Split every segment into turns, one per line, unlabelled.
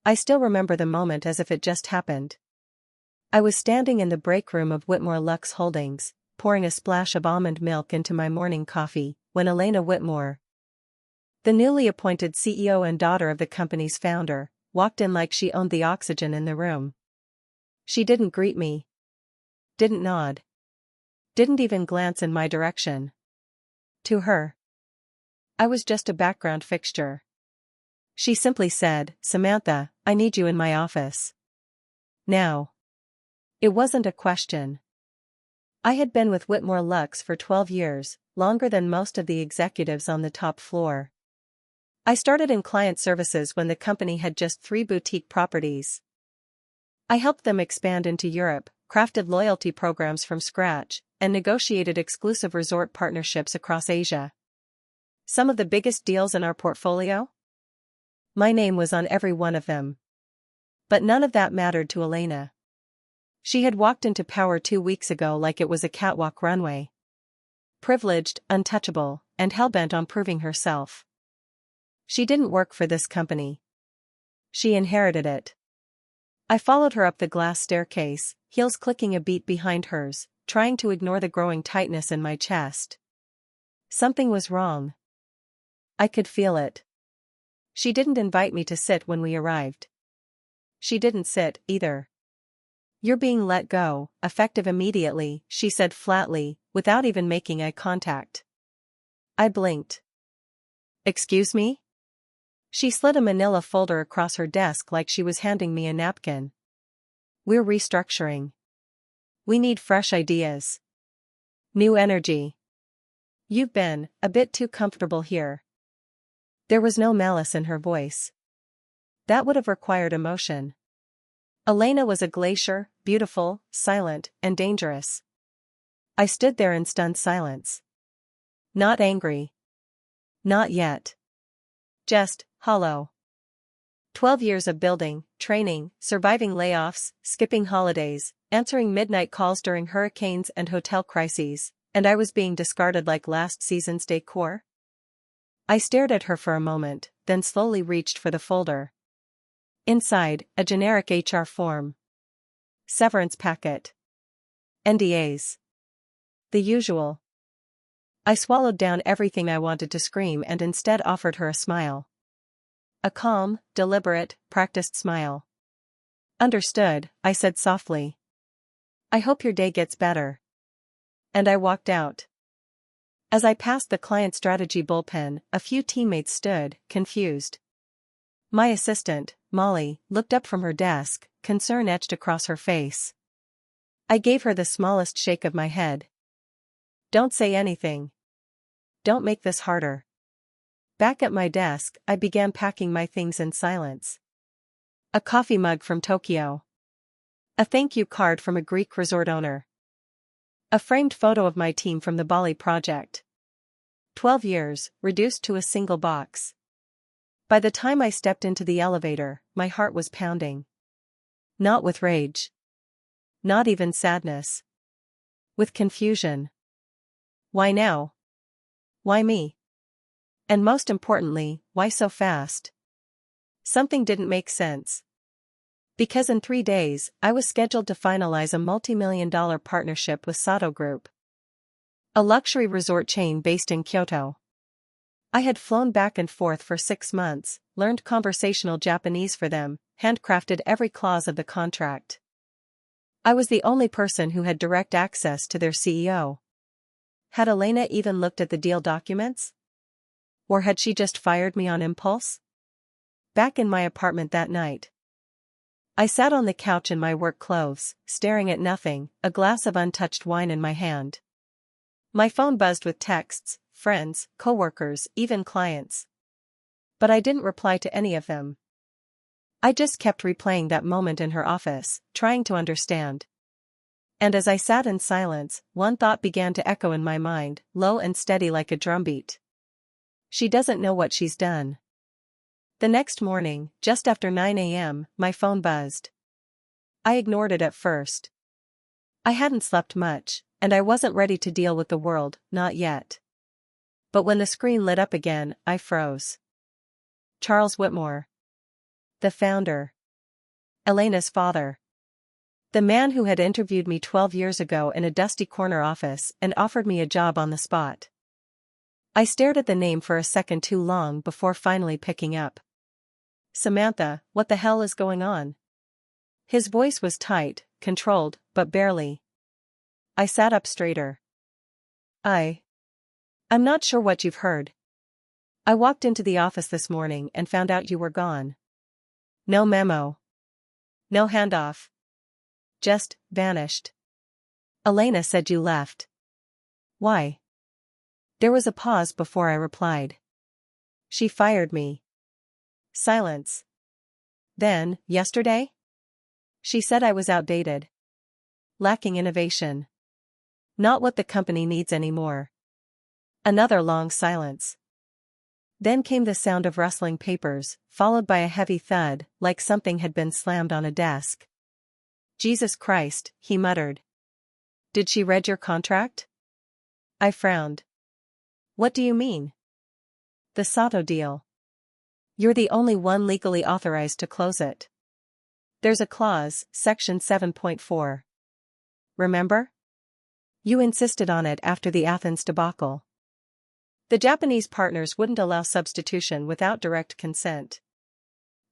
I still remember the moment as if it just happened. I was standing in the break room of Whitmore Lux Holdings, pouring a splash of almond milk into my morning coffee, when Elena Whitmore, the newly appointed CEO and daughter of the company's founder, walked in like she owned the oxygen in the room. She didn't greet me. Didn't nod. Didn't even glance in my direction. To her, I was just a background fixture. She simply said, "Samantha, I need you in my office. Now." It wasn't a question. I had been with Whitmore Lux for 12 years, longer than most of the executives on the top floor. I started in client services when the company had just 3 boutique properties. I helped them expand into Europe, crafted loyalty programs from scratch, and negotiated exclusive resort partnerships across Asia. Some of the biggest deals in our portfolio? My name was on every one of them. But none of that mattered to Elena. She had walked into power 2 weeks ago like it was a catwalk runway. Privileged, untouchable, and hell-bent on proving herself. She didn't work for this company. She inherited it. I followed her up the glass staircase, heels clicking a beat behind hers, trying to ignore the growing tightness in my chest. Something was wrong. I could feel it. She didn't invite me to sit when we arrived. She didn't sit, either. "You're being let go, effective immediately," she said flatly, without even making eye contact. I blinked. "Excuse me?" She slid a manila folder across her desk like she was handing me a napkin. "We're restructuring. We need fresh ideas. New energy. You've been a bit too comfortable here." There was no malice in her voice. That would have required emotion. Elena was a glacier, beautiful, silent, and dangerous. I stood there in stunned silence. Not angry. Not yet. Just hollow. 12 years of building, training, surviving layoffs, skipping holidays, answering midnight calls during hurricanes and hotel crises, and I was being discarded like last season's decor? I stared at her for a moment, then slowly reached for the folder. Inside, a generic HR form. Severance packet. NDAs. The usual. I swallowed down everything I wanted to scream and instead offered her a smile. A calm, deliberate, practiced smile. "Understood," I said softly. "I hope your day gets better." And I walked out. As I passed the client strategy bullpen, a few teammates stood, confused. My assistant, Molly, looked up from her desk, concern etched across her face. I gave her the smallest shake of my head. "Don't say anything. Don't make this harder." Back at my desk, I began packing my things in silence. A coffee mug from Tokyo. A thank you card from a Greek resort owner. A framed photo of my team from the Bali project. 12 years, reduced to a single box. By the time I stepped into the elevator, my heart was pounding. Not with rage. Not even sadness. With confusion. Why now? Why me? And most importantly, why so fast? Something didn't make sense. Because in 3 days, I was scheduled to finalize a multi-million-dollar partnership with Sato Group, a luxury resort chain based in Kyoto. I had flown back and forth for 6 months, learned conversational Japanese for them, handcrafted every clause of the contract. I was the only person who had direct access to their CEO. Had Elena even looked at the deal documents? Or had she just fired me on impulse? Back in my apartment that night, I sat on the couch in my work clothes, staring at nothing, a glass of untouched wine in my hand. My phone buzzed with texts, friends, coworkers, even clients. But I didn't reply to any of them. I just kept replaying that moment in her office, trying to understand. And as I sat in silence, one thought began to echo in my mind, low and steady like a drumbeat. She doesn't know what she's done. The next morning, just after 9 a.m., my phone buzzed. I ignored it at first. I hadn't slept much, and I wasn't ready to deal with the world, not yet. But when the screen lit up again, I froze. Charles Whitmore. The founder. Elena's father. The man who had interviewed me 12 years ago in a dusty corner office and offered me a job on the spot. I stared at the name for a second too long before finally picking up. Samantha, what the hell is going on? His voice was tight, controlled, but barely. I sat up straighter. I'm not sure what you've heard. I walked into the office this morning and found out you were gone. No memo. No handoff. Just vanished. Elena said you left. Why? There was a pause before I replied. She fired me. Silence. Then, yesterday? She said I was outdated. Lacking innovation. Not what the company needs anymore. Another long silence. Then came the sound of rustling papers, followed by a heavy thud, like something had been slammed on a desk. Jesus Christ, he muttered. Did she read your contract? I frowned. What do you mean? The Sato deal. You're the only one legally authorized to close it. There's a clause, section 7.4. Remember? You insisted on it after the Athens debacle. The Japanese partners wouldn't allow substitution without direct consent.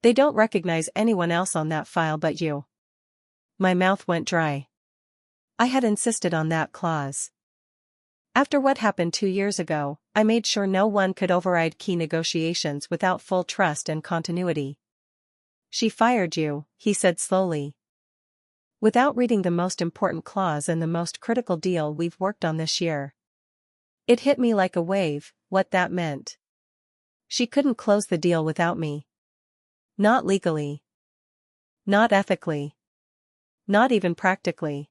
They don't recognize anyone else on that file but you. My mouth went dry. I had insisted on that clause. After what happened 2 years ago, I made sure no one could override key negotiations without full trust and continuity. She fired you, he said slowly. Without reading the most important clause in the most critical deal we've worked on this year. It hit me like a wave, what that meant. She couldn't close the deal without me. Not legally. Not ethically. Not even practically.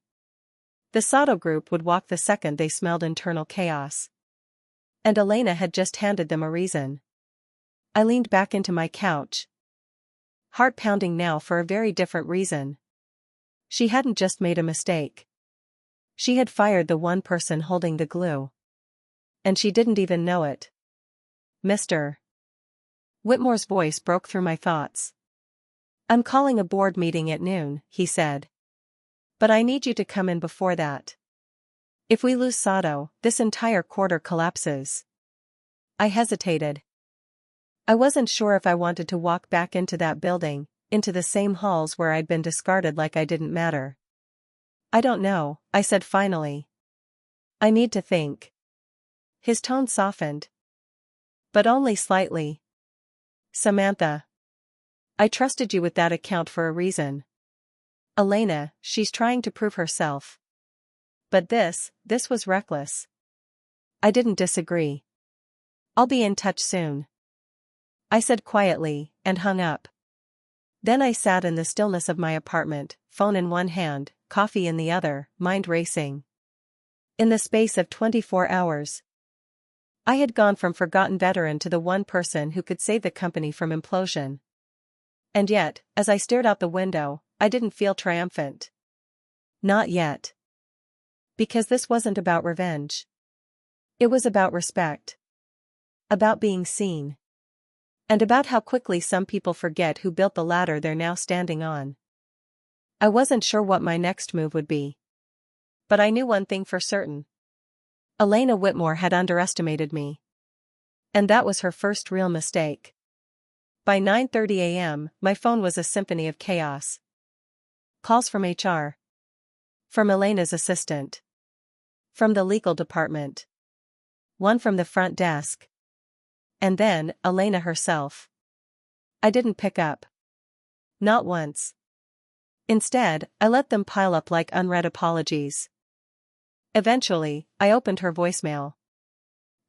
The Sato group would walk the second they smelled internal chaos. And Elena had just handed them a reason. I leaned back into my couch. Heart pounding now for a very different reason. She hadn't just made a mistake. She had fired the one person holding the glue. And she didn't even know it. Mr. Whitmore's voice broke through my thoughts. I'm calling a board meeting at noon, he said. But I need you to come in before that. If we lose Sato, this entire quarter collapses. I hesitated. I wasn't sure if I wanted to walk back into that building, into the same halls where I'd been discarded like I didn't matter. I don't know, I said finally. I need to think. His tone softened. But only slightly. Samantha. I trusted you with that account for a reason. Elena, she's trying to prove herself. But this was reckless. I didn't disagree. I'll be in touch soon. I said quietly, and hung up. Then I sat in the stillness of my apartment, phone in one hand, coffee in the other, mind racing. In the space of 24 hours. I had gone from forgotten veteran to the one person who could save the company from implosion. And yet, as I stared out the window, I didn't feel triumphant. Not yet. Because this wasn't about revenge. It was about respect. About being seen. And about how quickly some people forget who built the ladder they're now standing on. I wasn't sure what my next move would be. But I knew one thing for certain. Elena Whitmore had underestimated me. And that was her first real mistake. By 9:30 a.m., my phone was a symphony of chaos. Calls from HR. From Elena's assistant. From the legal department. One from the front desk. And then, Elena herself. I didn't pick up. Not once. Instead, I let them pile up like unread apologies. Eventually, I opened her voicemail.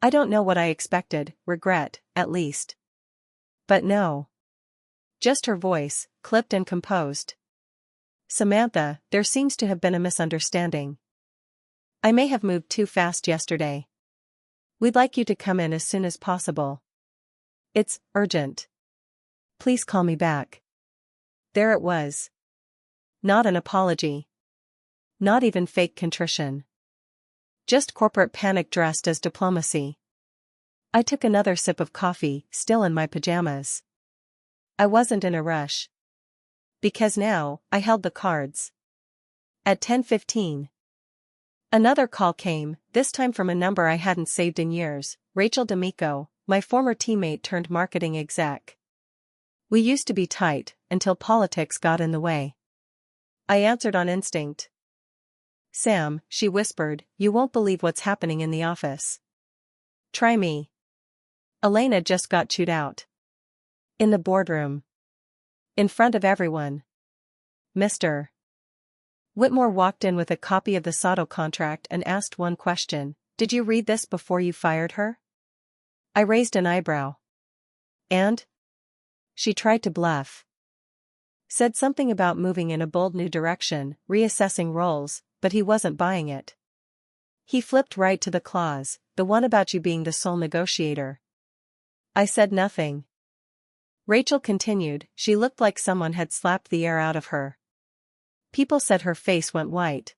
I don't know what I expected, regret, at least. But no. Just her voice, clipped and composed. Samantha, there seems to have been a misunderstanding. I may have moved too fast yesterday. We'd like you to come in as soon as possible. It's urgent. Please call me back. There it was. Not an apology. Not even fake contrition. Just corporate panic dressed as diplomacy. I took another sip of coffee, still in my pajamas. I wasn't in a rush. Because now, I held the cards. At 10:15. Another call came, this time from a number I hadn't saved in years, Rachel D'Amico, my former teammate turned marketing exec. We used to be tight, until politics got in the way. I answered on instinct. Sam, she whispered, you won't believe what's happening in the office. Try me. Elena just got chewed out. In the boardroom. In front of everyone. Mr. Whitmore walked in with a copy of the Sato contract and asked one question, did you read this before you fired her? I raised an eyebrow. And? She tried to bluff. Said something about moving in a bold new direction, reassessing roles, but he wasn't buying it. He flipped right to the clause, the one about you being the sole negotiator. I said nothing. Rachel continued, she looked like someone had slapped the air out of her. People said her face went white.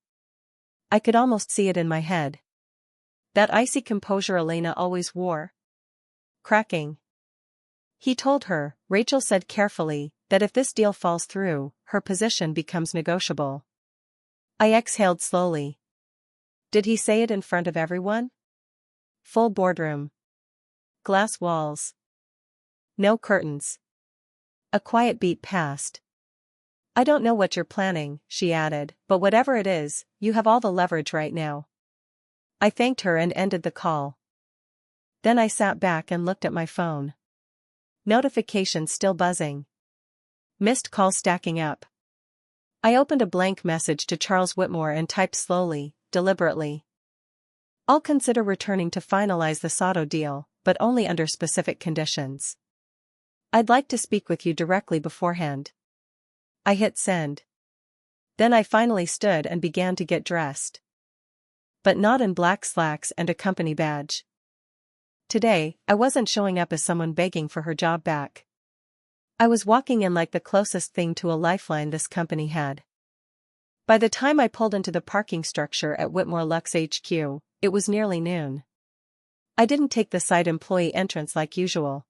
I could almost see it in my head. That icy composure Elena always wore. Cracking. He told her, Rachel said carefully, that if this deal falls through, her position becomes negotiable. I exhaled slowly. Did he say it in front of everyone? Full boardroom. Glass walls. No curtains. A quiet beat passed. I don't know what you're planning, she added, but whatever it is, you have all the leverage right now. I thanked her and ended the call. Then I sat back and looked at my phone. Notifications still buzzing. Missed calls stacking up. I opened a blank message to Charles Whitmore and typed slowly, deliberately. I'll consider returning to finalize the Sato deal, but only under specific conditions. I'd like to speak with you directly beforehand. I hit send. Then I finally stood and began to get dressed. But not in black slacks and a company badge. Today, I wasn't showing up as someone begging for her job back. I was walking in like the closest thing to a lifeline this company had. By the time I pulled into the parking structure at Whitmore Lux HQ, it was nearly noon. I didn't take the side employee entrance like usual.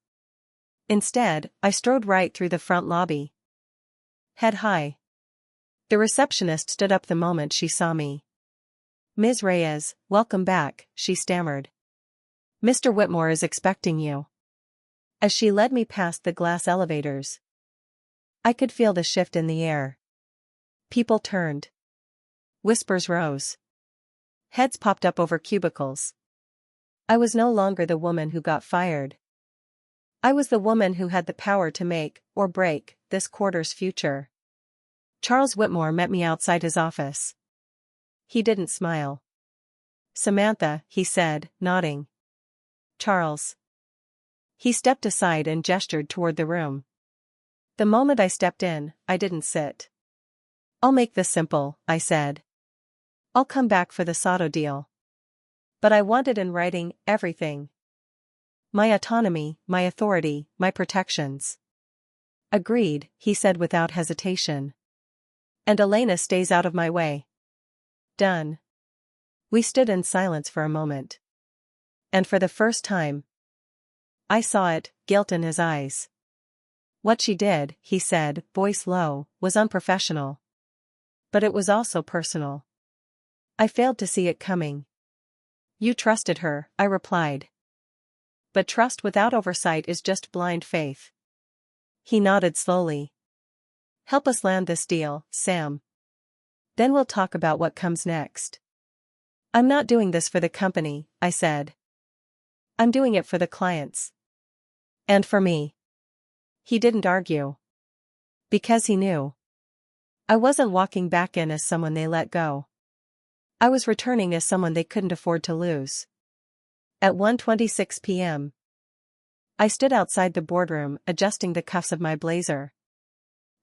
Instead, I strode right through the front lobby. Head high. The receptionist stood up the moment she saw me. Ms. Reyes, welcome back, she stammered. Mr. Whitmore is expecting you. As she led me past the glass elevators, I could feel the shift in the air. People turned. Whispers rose. Heads popped up over cubicles. I was no longer the woman who got fired. I was the woman who had the power to make, or break, this quarter's future. Charles Whitmore met me outside his office. He didn't smile. Samantha, he said, nodding. Charles. He stepped aside and gestured toward the room. The moment I stepped in, I didn't sit. I'll make this simple, I said. I'll come back for the Sato deal. But I wanted in writing, everything. My autonomy, my authority, my protections. Agreed, he said without hesitation. And Elena stays out of my way. Done. We stood in silence for a moment. And for the first time, I saw it, guilt in his eyes. What she did, he said, voice low, was unprofessional. But it was also personal. I failed to see it coming. You trusted her, I replied. But trust without oversight is just blind faith. He nodded slowly. Help us land this deal, Sam. Then we'll talk about what comes next. I'm not doing this for the company, I said. I'm doing it for the clients. And for me. He didn't argue. Because he knew. I wasn't walking back in as someone they let go. I was returning as someone they couldn't afford to lose. At 1:26 p.m. I stood outside the boardroom, adjusting the cuffs of my blazer.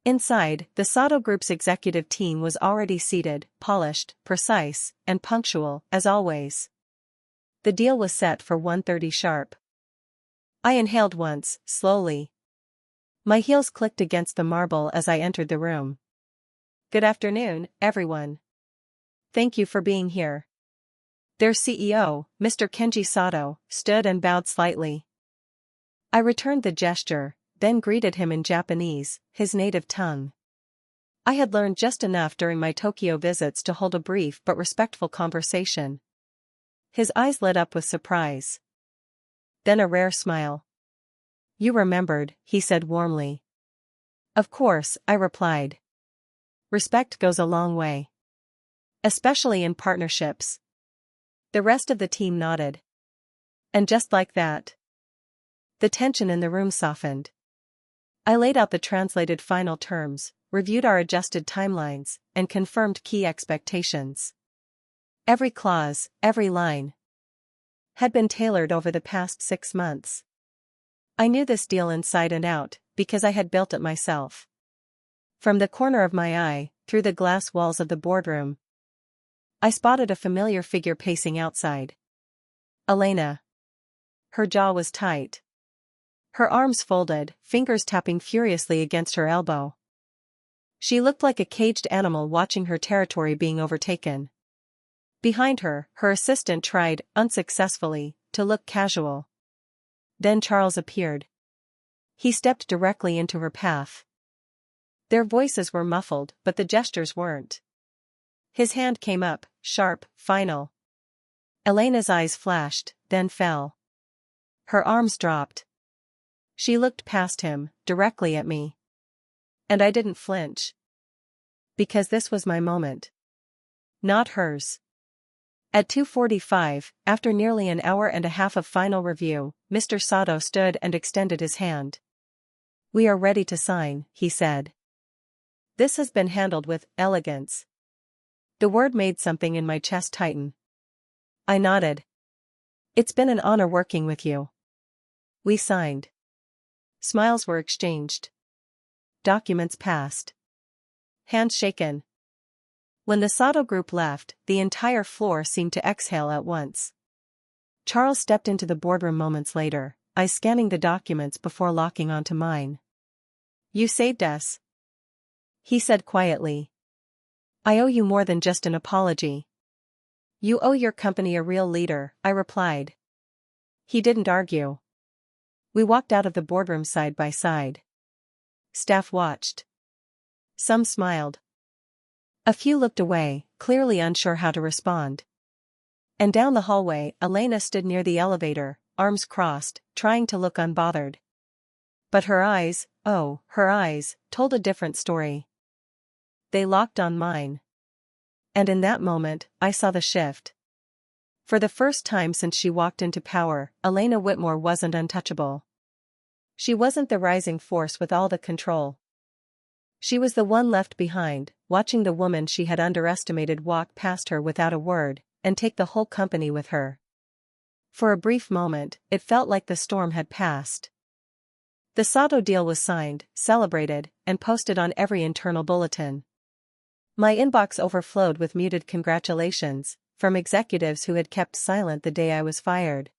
Inside, the Sato Group's executive team was already seated, polished, precise, and punctual, as always. The deal was set for 1:30 sharp. I inhaled once, slowly. My heels clicked against the marble as I entered the room. Good afternoon, everyone. Thank you for being here. Their CEO, Mr. Kenji Sato, stood and bowed slightly. I returned the gesture, then greeted him in Japanese, his native tongue. I had learned just enough during my Tokyo visits to hold a brief but respectful conversation. His eyes lit up with surprise. Then a rare smile. "You remembered," he said warmly. "Of course," I replied. "Respect goes a long way. Especially in partnerships." The rest of the team nodded. And just like that, the tension in the room softened. I laid out the translated final terms, reviewed our adjusted timelines, and confirmed key expectations. Every clause, every line, had been tailored over the past 6 months. I knew this deal inside and out, because I had built it myself. From the corner of my eye, through the glass walls of the boardroom, I spotted a familiar figure pacing outside. Elena. Her jaw was tight. Her arms folded, fingers tapping furiously against her elbow. She looked like a caged animal watching her territory being overtaken. Behind her, her assistant tried, unsuccessfully, to look casual. Then Charles appeared. He stepped directly into her path. Their voices were muffled, but the gestures weren't. His hand came up, sharp, final. Elena's eyes flashed, then fell. Her arms dropped. She looked past him, directly at me. And I didn't flinch. Because this was my moment. Not hers. At 2:45, after nearly an hour and a half of final review, Mr. Sato stood and extended his hand. "We are ready to sign," he said. "This has been handled with elegance." The word made something in my chest tighten. I nodded. "It's been an honor working with you." We signed. Smiles were exchanged. Documents passed. Hands shaken. When the Sato group left, the entire floor seemed to exhale at once. Charles stepped into the boardroom moments later, eyes scanning the documents before locking onto mine. "You saved us," he said quietly. "I owe you more than just an apology." "You owe your company a real leader," I replied. He didn't argue. We walked out of the boardroom side by side. Staff watched. Some smiled. A few looked away, clearly unsure how to respond. And down the hallway, Elena stood near the elevator, arms crossed, trying to look unbothered. But her eyes, oh, her eyes, told a different story. They locked on mine. And in that moment, I saw the shift. For the first time since she walked into power, Elena Whitmore wasn't untouchable. She wasn't the rising force with all the control. She was the one left behind, watching the woman she had underestimated walk past her without a word, and take the whole company with her. For a brief moment, it felt like the storm had passed. The Sato deal was signed, celebrated, and posted on every internal bulletin. My inbox overflowed with muted congratulations, from executives who had kept silent the day I was fired.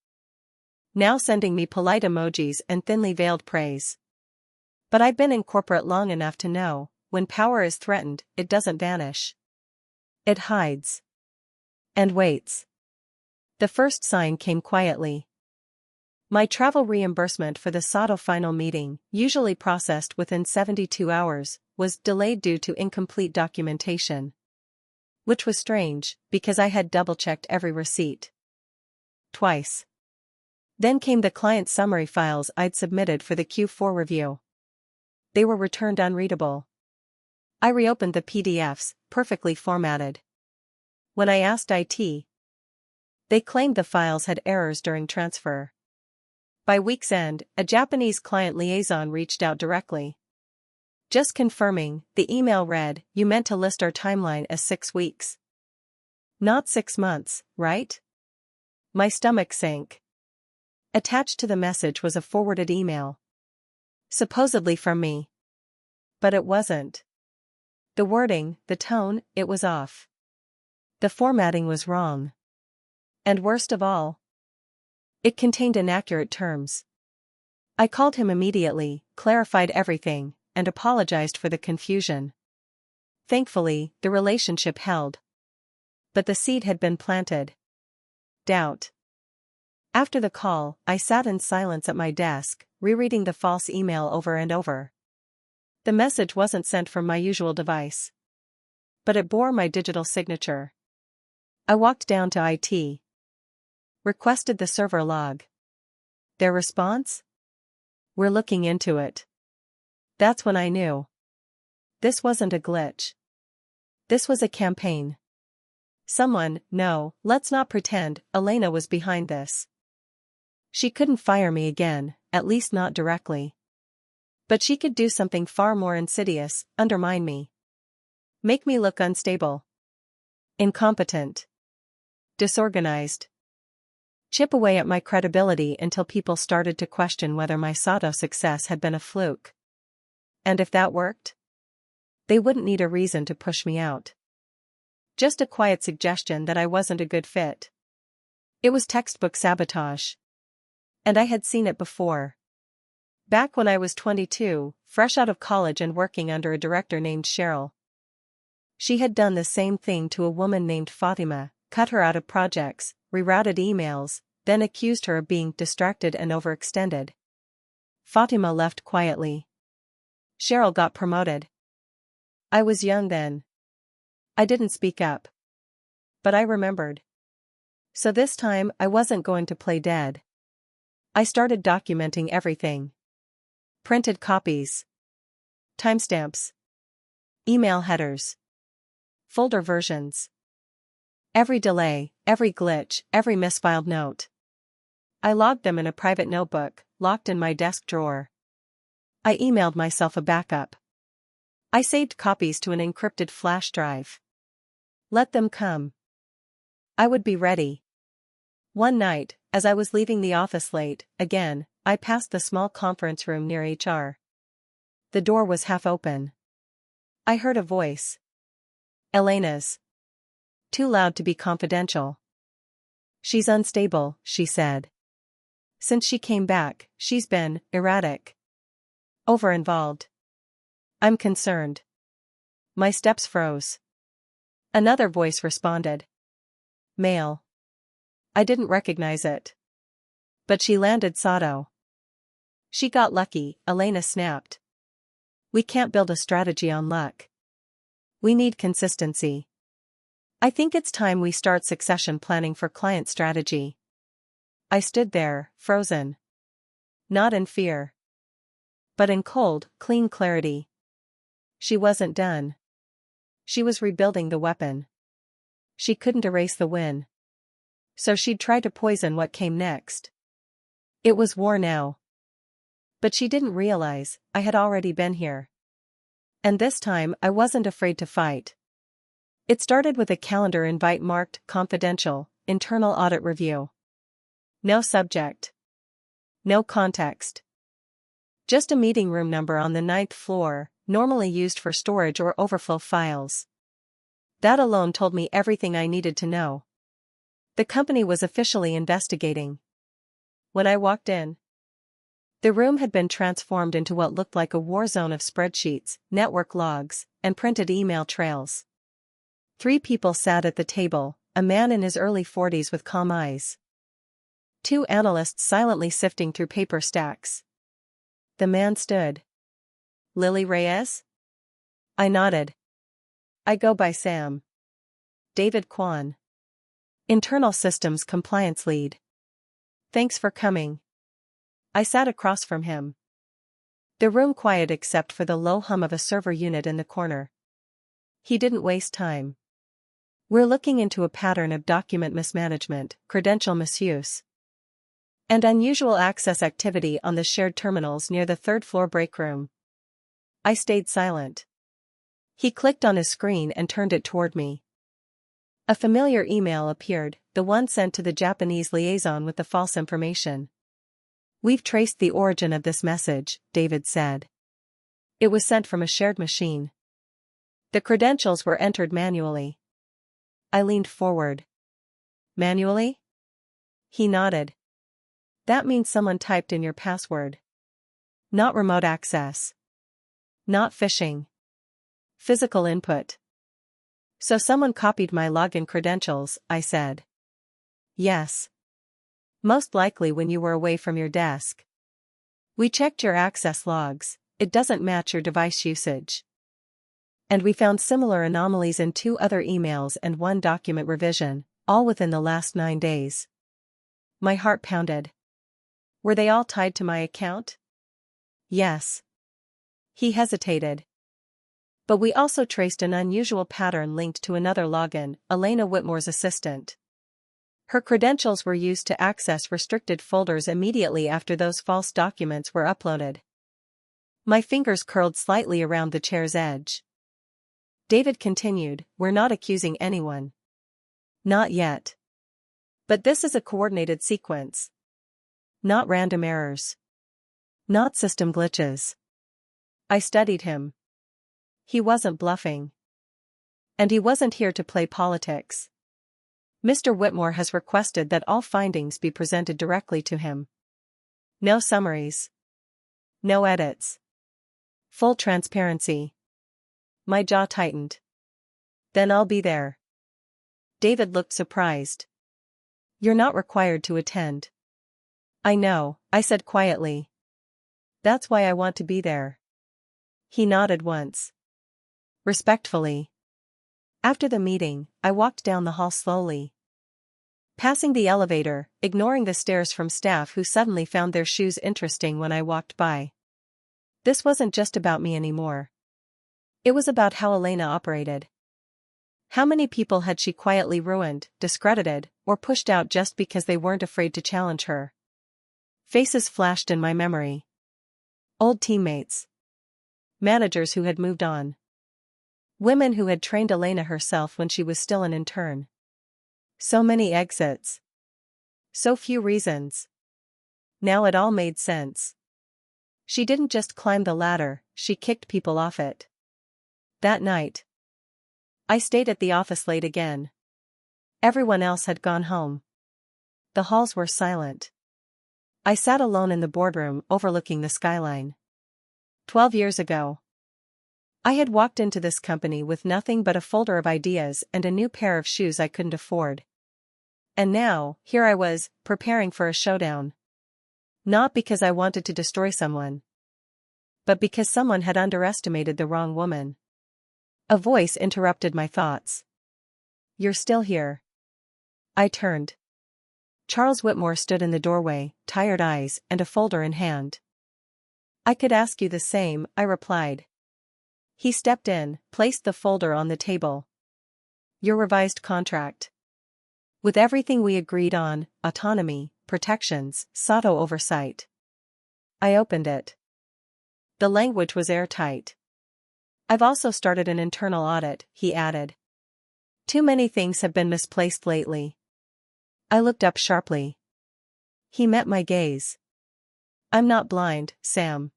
Now sending me polite emojis and thinly veiled praise. But I'd been in corporate long enough to know, when power is threatened, it doesn't vanish. It hides. And waits. The first sign came quietly. My travel reimbursement for the Sato final meeting, usually processed within 72 hours, was delayed due to incomplete documentation. Which was strange, because I had double-checked every receipt. Twice. Then came the client summary files I'd submitted for the Q4 review. They were returned unreadable. I reopened the PDFs, perfectly formatted. When I asked IT, they claimed the files had errors during transfer. By week's end, a Japanese client liaison reached out directly. "Just confirming," the email read, "you meant to list our timeline as 6 weeks. Not 6 months, right?" My stomach sank. Attached to the message was a forwarded email. Supposedly from me. But it wasn't. The wording, the tone, it was off. The formatting was wrong. And worst of all, it contained inaccurate terms. I called him immediately, clarified everything, and apologized for the confusion. Thankfully, the relationship held. But the seed had been planted. Doubt. After the call, I sat in silence at my desk, rereading the false email over and over. The message wasn't sent from my usual device, but it bore my digital signature. I walked down to IT. Requested the server log. Their response? We're looking into it. That's when I knew. This wasn't a glitch. This was a campaign. Let's not pretend, Elena was behind this. She couldn't fire me again, at least not directly. But she could do something far more insidious, undermine me. Make me look unstable. Incompetent. Disorganized. Chip away at my credibility until people started to question whether my pseudo success had been a fluke. And if that worked? They wouldn't need a reason to push me out. Just a quiet suggestion that I wasn't a good fit. It was textbook sabotage. And I had seen it before. Back when I was 22, fresh out of college and working under a director named Cheryl. She had done the same thing to a woman named Fatima, cut her out of projects, rerouted emails, then accused her of being distracted and overextended. Fatima left quietly. Cheryl got promoted. I was young then. I didn't speak up. But I remembered. So this time I wasn't going to play dead. I started documenting everything. Printed copies. Timestamps. Email headers. Folder versions. Every delay, every glitch, every misfiled note. I logged them in a private notebook, locked in my desk drawer. I emailed myself a backup. I saved copies to an encrypted flash drive. Let them come. I would be ready. One night, as I was leaving the office late, again, I passed the small conference room near HR. The door was half open. I heard a voice. Elena's. Too loud to be confidential. She's unstable, she said. Since she came back, she's been erratic. Over-involved. I'm concerned. My steps froze. Another voice responded. Male. I didn't recognize it. But she landed Sato. She got lucky, Elena snapped. We can't build a strategy on luck. We need consistency. I think it's time we start succession planning for client strategy. I stood there, frozen. Not in fear. But in cold, clean clarity. She wasn't done. She was rebuilding the weapon. She couldn't erase the win. So she'd try to poison what came next. It was war now. But she didn't realize, I had already been here. And this time I wasn't afraid to fight. It started with a calendar invite marked confidential, internal audit review. No subject. No context. Just a meeting room number on the 9th floor, normally used for storage or overflow files. That alone told me everything I needed to know. The company was officially investigating. When I walked in, the room had been transformed into what looked like a war zone of spreadsheets, network logs, and printed email trails. 3 people sat at the table, a man in his early 40s with calm eyes. 2 analysts silently sifting through paper stacks. The man stood. Lily Reyes? I nodded. I go by Sam. David Kwan. Internal Systems Compliance Lead. Thanks for coming. I sat across from him. The room quiet except for the low hum of a server unit in the corner. He didn't waste time. We're looking into a pattern of document mismanagement, credential misuse, and unusual access activity on the shared terminals near the 3rd floor break room. I stayed silent. He clicked on his screen and turned it toward me. A familiar email appeared, the one sent to the Japanese liaison with the false information. We've traced the origin of this message, David said. It was sent from a shared machine. The credentials were entered manually. I leaned forward. Manually? He nodded. That means someone typed in your password. Not remote access. Not phishing. Physical input. So someone copied my login credentials, I said. Yes. Most likely when you were away from your desk. We checked your access logs. it doesn't match your device usage. And we found similar anomalies in 2 other emails and 1 document revision, all within the last 9 days. My heart pounded. Were they all tied to my account? Yes. He hesitated. But we also traced an unusual pattern linked to another login, Elena Whitmore's assistant. Her credentials were used to access restricted folders immediately after those false documents were uploaded. My fingers curled slightly around the chair's edge. David continued, "We're not accusing anyone. Not yet. But this is a coordinated sequence. Not random errors. Not system glitches." I studied him. He wasn't bluffing. And he wasn't here to play politics. Mr. Whitmore has requested that all findings be presented directly to him. No summaries. No edits. Full transparency. My jaw tightened. Then I'll be there. David looked surprised. "You're not required to attend." "I know," I said quietly. "That's why I want to be there." He nodded once. Respectfully. After the meeting, I walked down the hall slowly. Passing the elevator, ignoring the stares from staff who suddenly found their shoes interesting when I walked by. This wasn't just about me anymore. It was about how Elena operated. How many people had she quietly ruined, discredited, or pushed out just because they weren't afraid to challenge her? Faces flashed in my memory. Old teammates. Managers who had moved on. Women who had trained Elena herself when she was still an intern. So many exits. So few reasons. Now it all made sense. She didn't just climb the ladder, she kicked people off it. That night, I stayed at the office late again. Everyone else had gone home. The halls were silent. I sat alone in the boardroom overlooking the skyline. 12 years ago. I had walked into this company with nothing but a folder of ideas and a new pair of shoes I couldn't afford. And now, here I was, preparing for a showdown. Not because I wanted to destroy someone, but because someone had underestimated the wrong woman. A voice interrupted my thoughts. "You're still here." I turned. Charles Whitmore stood in the doorway, tired eyes and a folder in hand. "I could ask you the same," I replied. He stepped in, placed the folder on the table. "Your revised contract. With everything we agreed on, autonomy, protections, SATO oversight." I opened it. The language was airtight. "I've also started an internal audit," he added. "Too many things have been misplaced lately." I looked up sharply. He met my gaze. "I'm not blind, Sam.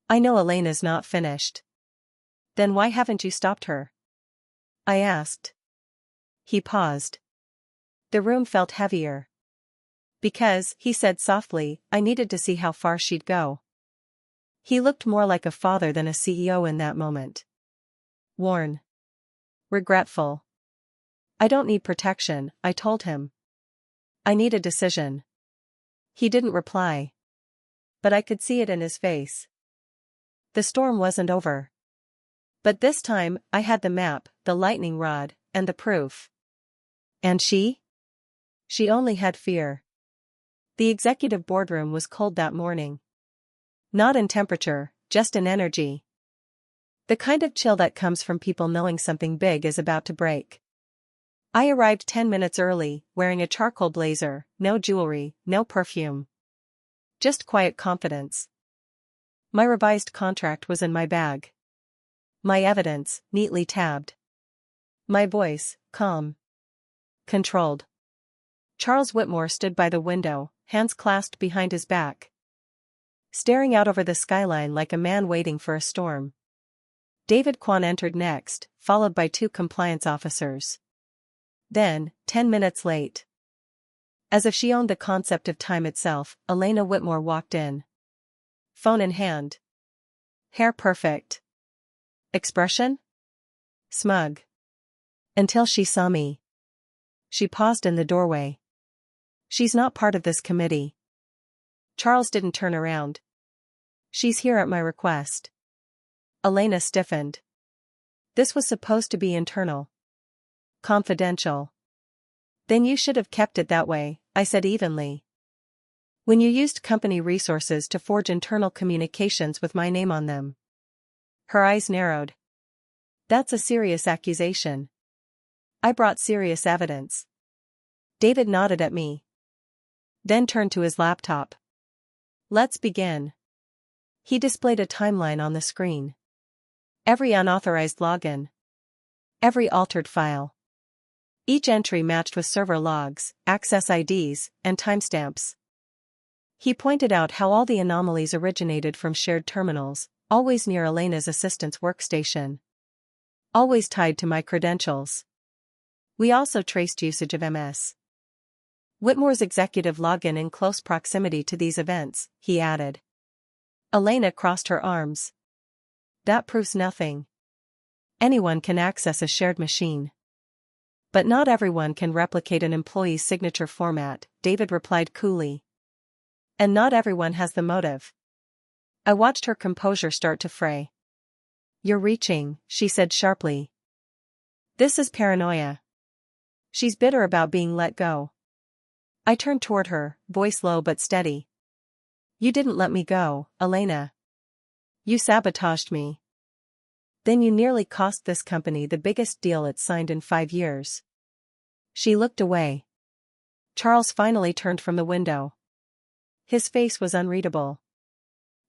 I know Elena's not finished." "Then why haven't you stopped her?" I asked. He paused. The room felt heavier. "Because," he said softly, "I needed to see how far she'd go." He looked more like a father than a CEO in that moment. Worn. Regretful. "I don't need protection," I told him. "I need a decision." He didn't reply. But I could see it in his face. The storm wasn't over. But this time, I had the map, the lightning rod, and the proof. And she? She only had fear. The executive boardroom was cold that morning. Not in temperature, just in energy. The kind of chill that comes from people knowing something big is about to break. I arrived 10 minutes early, wearing a charcoal blazer, no jewelry, no perfume. Just quiet confidence. My revised contract was in my bag. My evidence, neatly tabbed. My voice, calm. Controlled. Charles Whitmore stood by the window, hands clasped behind his back. Staring out over the skyline like a man waiting for a storm. David Kwan entered next, followed by 2 compliance officers. Then, 10 minutes late. As if she owned the concept of time itself, Elena Whitmore walked in. Phone in hand. Hair perfect. Expression? Smug. Until she saw me. She paused in the doorway. "She's not part of this committee." Charles didn't turn around. She's here at my request. Elena stiffened. This was supposed to be internal. Confidential. Then you should have kept it that way, I said evenly. When you used company resources to forge internal communications with my name on them. Her eyes narrowed. That's a serious accusation. I brought serious evidence. David nodded at me. Then turned to his laptop. Let's begin. He displayed a timeline on the screen. Every unauthorized login. Every altered file. Each entry matched with server logs, access IDs, and timestamps. He pointed out how all the anomalies originated from shared terminals, always near Elena's assistant's workstation. Always tied to my credentials. We also traced usage of MS. Whitmore's executive login in close proximity to these events, he added. Elena crossed her arms. That proves nothing. Anyone can access a shared machine. But not everyone can replicate an employee's signature format, David replied coolly. And not everyone has the motive. I watched her composure start to fray. You're reaching, she said sharply. This is paranoia. She's bitter about being let go. I turned toward her, voice low but steady. You didn't let me go, Elena. You sabotaged me. Then you nearly cost this company the biggest deal it's signed in 5 years. She looked away. Charles finally turned from the window. His face was unreadable.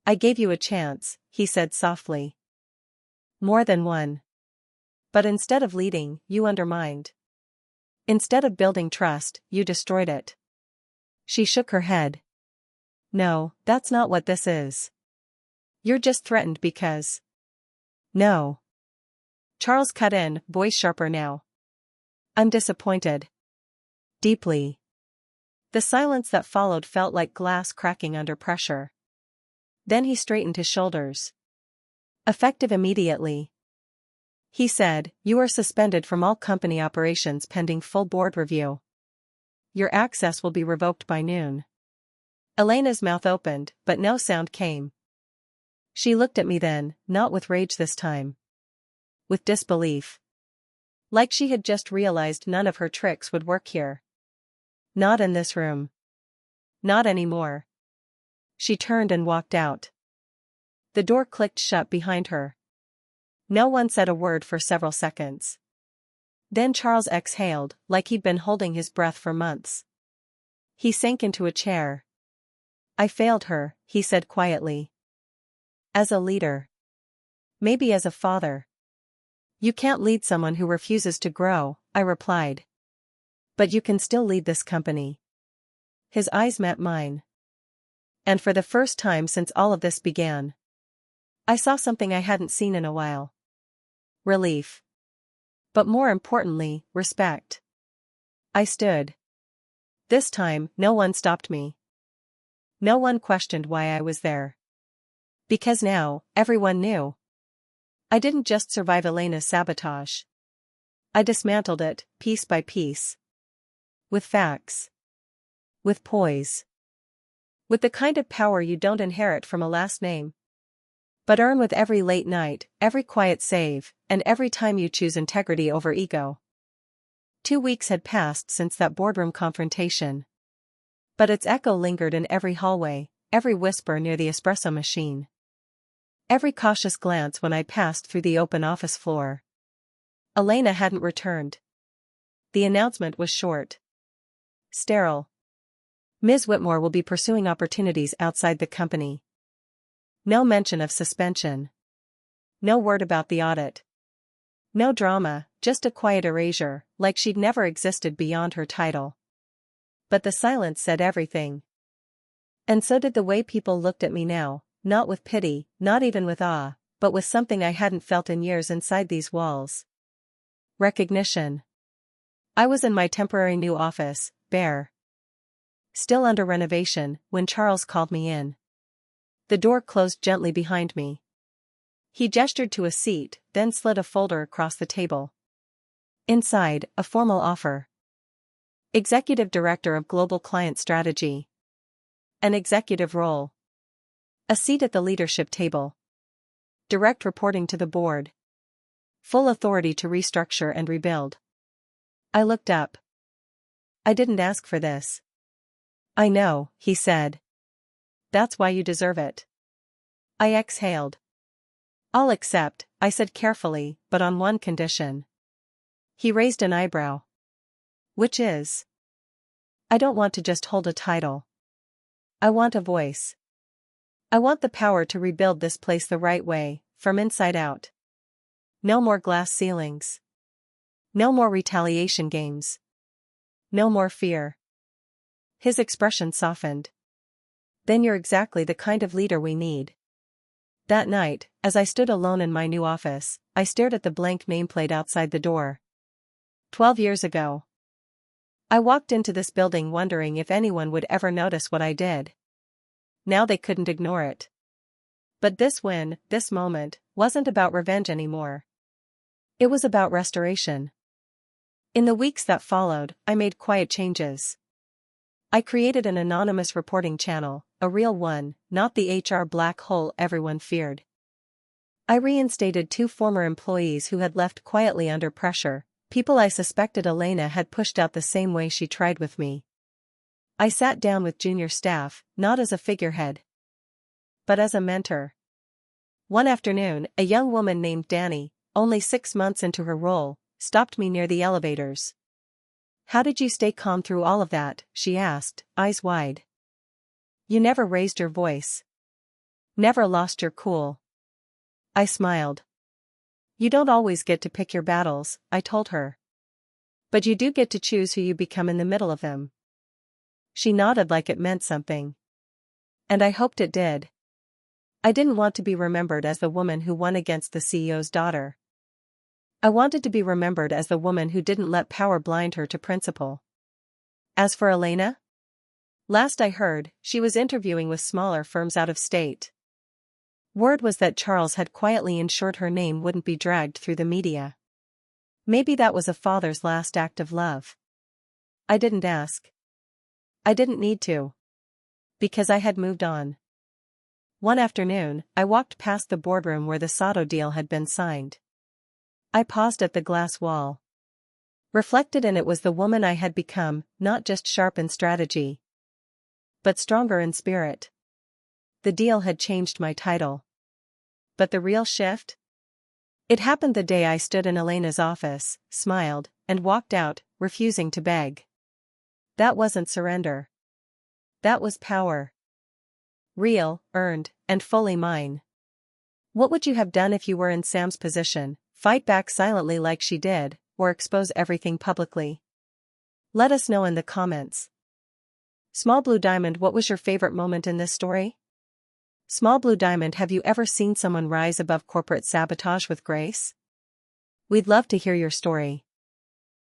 I gave you a chance, he said softly. More than one. But instead of leading, you undermined. Instead of building trust, you destroyed it. She shook her head. No, that's not what this is. You're just threatened because. No. Charles cut in, voice sharper now. I'm disappointed. Deeply. The silence that followed felt like glass cracking under pressure. Then he straightened his shoulders. Effective immediately. He said, you are suspended from all company operations pending full board review. Your access will be revoked by noon. Elena's mouth opened, but no sound came. She looked at me then, not with rage this time. With disbelief. Like she had just realized none of her tricks would work here. Not in this room. Not anymore. She turned and walked out. The door clicked shut behind her. No one said a word for several seconds. Then Charles exhaled, like he'd been holding his breath for months. He sank into a chair. I failed her, he said quietly. As a leader. Maybe as a father. You can't lead someone who refuses to grow, I replied. But you can still lead this company. His eyes met mine. And for the first time since all of this began, I saw something I hadn't seen in a while. Relief. But more importantly, respect. I stood. This time, no one stopped me. No one questioned why I was there. Because now, everyone knew. I didn't just survive Elena's sabotage. I dismantled it, piece by piece. With facts. With poise. With the kind of power you don't inherit from a last name. But earn with every late night, every quiet save, and every time you choose integrity over ego. 2 weeks had passed since that boardroom confrontation. But its echo lingered in every hallway, every whisper near the espresso machine. Every cautious glance when I passed through the open office floor. Elena hadn't returned. The announcement was short. Sterile. Ms. Whitmore will be pursuing opportunities outside the company. No mention of suspension. No word about the audit. No drama, just a quiet erasure, like she'd never existed beyond her title. But the silence said everything. And so did the way people looked at me now, not with pity, not even with awe, but with something I hadn't felt in years inside these walls. Recognition. I was in my temporary new office, bare. Still under renovation, when Charles called me in. The door closed gently behind me. He gestured to a seat, then slid a folder across the table. Inside, a formal offer. Executive Director of Global Client Strategy. An executive role. A seat at the leadership table. Direct reporting to the board. Full authority to restructure and rebuild. I looked up. I didn't ask for this. I know, he said. That's why you deserve it. I exhaled. I'll accept, I said carefully, but on one condition. He raised an eyebrow. Which is? I don't want to just hold a title. I want a voice. I want the power to rebuild this place the right way, from inside out. No more glass ceilings. No more retaliation games. No more fear. His expression softened. Then you're exactly the kind of leader we need. That night, as I stood alone in my new office, I stared at the blank nameplate outside the door. 12 years ago. I walked into this building wondering if anyone would ever notice what I did. Now they couldn't ignore it. But this win, this moment, wasn't about revenge anymore. It was about restoration. In the weeks that followed, I made quiet changes. I created an anonymous reporting channel, a real one, not the HR black hole everyone feared. I reinstated 2 former employees who had left quietly under pressure, people I suspected Elena had pushed out the same way she tried with me. I sat down with junior staff, not as a figurehead, but as a mentor. One afternoon, a young woman named Danny, only 6 months into her role, stopped me near the elevators. How did you stay calm through all of that? She asked, eyes wide. You never raised your voice. Never lost your cool. I smiled. You don't always get to pick your battles, I told her. But you do get to choose who you become in the middle of them. She nodded like it meant something. And I hoped it did. I didn't want to be remembered as the woman who won against the CEO's daughter. I wanted to be remembered as the woman who didn't let power blind her to principle. As for Elena? Last I heard, she was interviewing with smaller firms out of state. Word was that Charles had quietly ensured her name wouldn't be dragged through the media. Maybe that was a father's last act of love. I didn't ask. I didn't need to. Because I had moved on. One afternoon, I walked past the boardroom where the Sato deal had been signed. I paused at the glass wall. Reflected, and it was the woman I had become, not just sharp in strategy, but stronger in spirit. The deal had changed my title. But the real shift? It happened the day I stood in Elena's office, smiled, and walked out, refusing to beg. That wasn't surrender. That was power. Real, earned, and fully mine. What would you have done if you were in Sam's position? Fight back silently like she did, or expose everything publicly? Let us know in the comments. Small Blue Diamond, what was your favorite moment in this story? Small Blue Diamond, have you ever seen someone rise above corporate sabotage with grace? We'd love to hear your story.